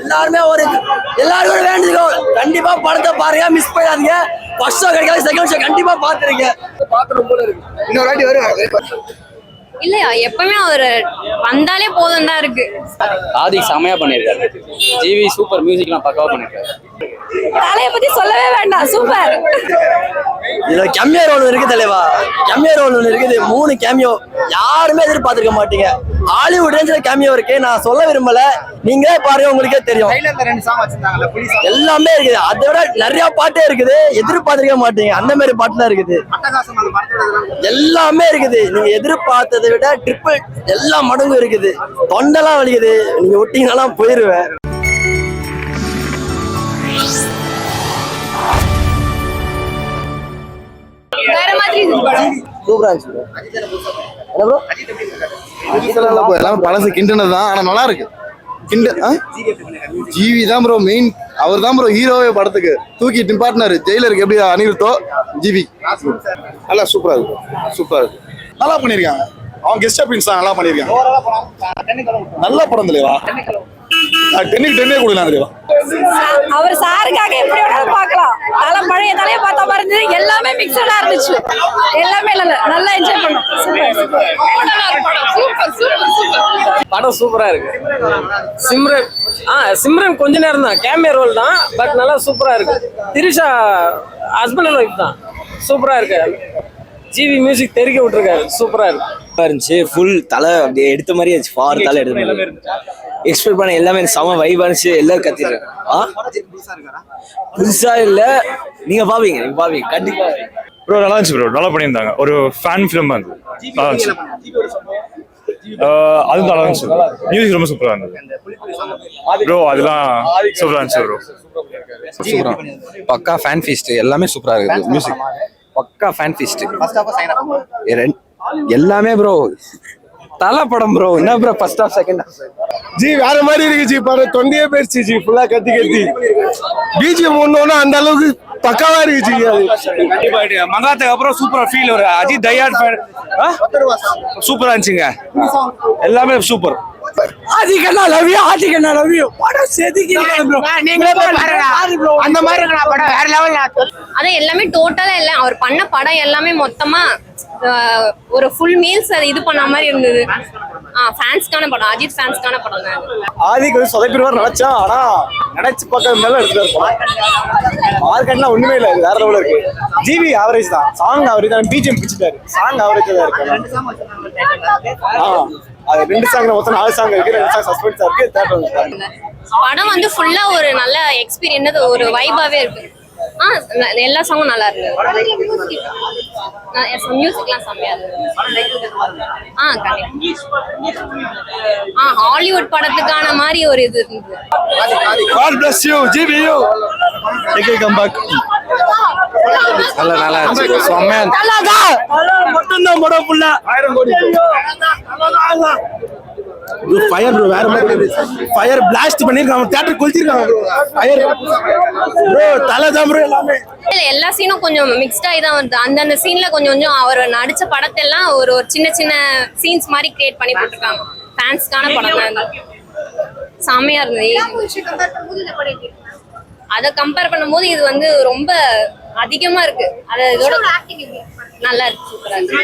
எல்லாருமே எல்லாருமே வேண்டியோ கண்டிப்பா படத்தை பாருங்க, மிஸ் பண்ணாதீங்க. ஃபர்ஸ்ட் ஷோ கிடைக்காது, செகண்ட் ஷோ கண்டிப்பா பாத்துருங்க. பாக்கணும் போல இருக்கு. இன்னொரு வாட்டி வருவாங்க இல்லையா? எப்பவுமே அவர் வந்தாலே போதும் தான் இருக்கு. ஆதிக் செமையா பண்ணிருக்காரு. ஜிவி சூப்பர், மியூசிக்லாம் பக்காவா பண்ணிருக்காரு. தலையை பத்தி சொல்லவே வேண்டாம், சூப்பர். இதுல கேமியோ ரோல் இருக்கு தலைவா, கேமியோ ரோல் இருக்குது. 3 கேமியோ யாருமே எதிர்பார்த்திருக்க மாட்டீங்க. ஹாலிவுட் ரேஞ்சில் கேமியோ இருக்கு. நான் சொல்ல விரும்பல, நீங்களே பாருங்க, உங்களுக்கே தெரியும். எல்லாமே இருக்குது, அதை விட நிறைய பாட்டே இருக்குது. எதிர்பார்த்திருக்க மாட்டீங்க, அந்த மாதிரி பாட்டுலாம் இருக்குது. எல்லாமே இருக்குது. நீங்க எதிர்பார்த்ததை விட ட்ரிபிள் எல்லா மடங்கும் இருக்குது. தொண்டெல்லாம் வலிக்குது, நீங்க ஒட்டிங்கனாலாம் போயிருவேன். வேற மாதிரி சூப்பரா இருந்துச்சு. என்ன ப்ரோ? எல்லாமே பழசு கிண்டனது தான், ஆனா நல்லா இருக்கு. ஜிவி தான் ப்ரோ மெயின், அவர் தான் ப்ரோ ஹீரோவே படத்துக்கு. தூக்கி நிப்பாட்டினாரு ஜெயிலருக்கு எப்படி அனிருத்தோ, ஜிவி நல்லா சூப்பரா இருக்கு. சூப்பரா இருக்கு, நல்லா பண்ணிருக்காங்க. அவங்க கெஸ்ட் அப்பியன்ஸ் தான் நல்லா பண்ணிருக்காங்க. நல்ல படம் தெரியவா, 10க்கு 10 கொடுக்கலாம் தெரியவா. அவர் சாருக்காக எப்படி வேணாலும் பார்க்கலாம். பழைய தலையை பார்த்த மாதிரி இருந்தது, எல்லாமே மிக்சடா இருந்துச்சு. எல்லாமே நல்லா என்ஜாய் பண்ணோம். படம் சூப்பரா இருக்கு. சிம்ரன் கொஞ்ச நேரம் தான், கேமியோ ரோல் தான், பட் நல்லா சூப்பரா இருக்கு. திரிஷா ஹஸ்பண்ட் அண்ட் ஒய்ஃப் தான், சூப்பரா இருக்கு. ஜிவி மியூசிக் தெரிக்க விட்டுருக்காரு, சூப்பரா இருந்துச்சு. ஃபுல் தலை அப்படியே எடுத்த மாதிரி இருந்துச்சு. ஃபார் தலை எடுத்த மாதிரி எக்ஸ்பெக்ட் பண்ண எல்லாமே செம வைபா இருந்துச்சு. எல்லாரும் கத்திருக்காங்க. புதுசா இல்ல, நீங்க பாவீங்க கண்டிப்பா ப்ரோ. நல்லா இருந்துச்சு ப்ரோ, நல்லா பண்ணியிருந்தாங்க. ஒரு ஃபேன் ஃபிலிம் அது நல்லா இருந்துச்சு. அதுவும் நல்லா இருந்துச்சு. மியூசிக் ரொம்ப சூப்பரா இருந்தது ப்ரோ. அதெல்லாம் சூப்பரா இருந்துச்சு ப்ரோ. சூப்பரா பக்கா ஃபேன் ஃபீஸ்ட், எல்லாமே சூப்பரா இருக்குது. மியூசிக் பக்கா ஃபேன் ஃபீஸ்ட். எல்லாமே ப்ரோ தலை படம் ப்ரோ. என்ன bro first half second half G வேற மாதிரி இருக்கு. ஜி பாரு, தொண்டையே போயிடுச்சு. ஜி ஃபுல்லா கத்தி பிஜிஎம் ஒண்ணு அந்த அளவுக்கு பக்காவா இருக்கு. ஜி கண்டிப்பா மங்காத்துக்கு அப்புறம் சூப்பரா ஃபீல் ஒரு அஜித் டையார்ட் ஃபேன் சூப்பரா இருந்துச்சுங்க. எல்லாமே சூப்பர். ஆதிக்கண்ணா லவ் யூ படம் செதுக்கிறீங்க ப்ரோ. நீங்களே பாருங்க, அந்த மாதிரி இருக்கா படம் வேற லெவல்ல. அதான் எல்லாமே டோட்டலா இல்ல, அவர் பண்ண படம் எல்லாமே மொத்தமா ஒரு ஃபுல் மீல்ஸ் அது இது பண்ண மாதிரி இருந்தது. ஃபேன்ஸ்க்கான படம், அஜித் ஃபேன்ஸ்க்கான படம் தான். ஆதிக்கு வந்து சொதப்பிடுவார் நினைச்சா, ஆனா நினைச்சு பக்கம் மேல எடுத்துட்டு மார்க்கெட்லாம் ஒண்ணுமே இல்ல, வேற லெவல்ல இருக்கு. ஜிவி ஆவரேஜ் தான், சாங் ஆவரேஜ் தான், பிஜிஎம் பிடிச்சிட்டாரு. சாங் ஆவரேஜ் தான் இருக்கு. அது 2 சாங் மொத்தம் 4 சாங் இருக்கு. 2 சாங் சஸ்பென்ஸா இருக்கு. படம் வந்து ஃபுல்லா ஒரு நல்ல எக்ஸ்பீரியன்ஸ், ஒரு வைபாவே இருக்கு. எல்லா சாங்கும் நல்லா இருக்கு. மியூசிக்லாம் செம்மையா இருக்கு. ஹாலிவுட் படத்துக்கான மாதிரி ஒரு இது இருந்தது. God bless you, GBU. Come back. நல்லா இருந்துச்சு. செம்மையா மட்டும்தான் படம் ஃபுல்லா 1000 கோடி. ஃபயர் ப்ரோ, வேற மாதிரி ஃபயர் பிளாஸ்ட் பண்ணிருக்காங்க. தியேட்டர் கொளுத்திருக்காங்க ப்ரோ. ஃபயர் ப்ரோ, தலை தான் ப்ரோ. எல்லா சீனும் கொஞ்சம் மிக்ஸ்ட் ஆகி தான் வருது. அந்தந்த சீன்ல கொஞ்சம் அவர் நடிச்ச படத்தெல்லாம் ஒரு சின்ன சின்ன சீன்ஸ் மாதிரி கிரியேட் பண்ணி போட்டிருக்காங்க. ஃபேன்ஸ்க்கான படம் தான், செம்மையா இருந்தது. அதை கம்பேர் பண்ணும்போது இது வந்து ரொம்ப அதிகமா இருக்கு. அது இதோட நல்லா இருக்கு, சூப்பரா இருக்கு.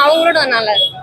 அவங்களோட நல்லா இருக்கு.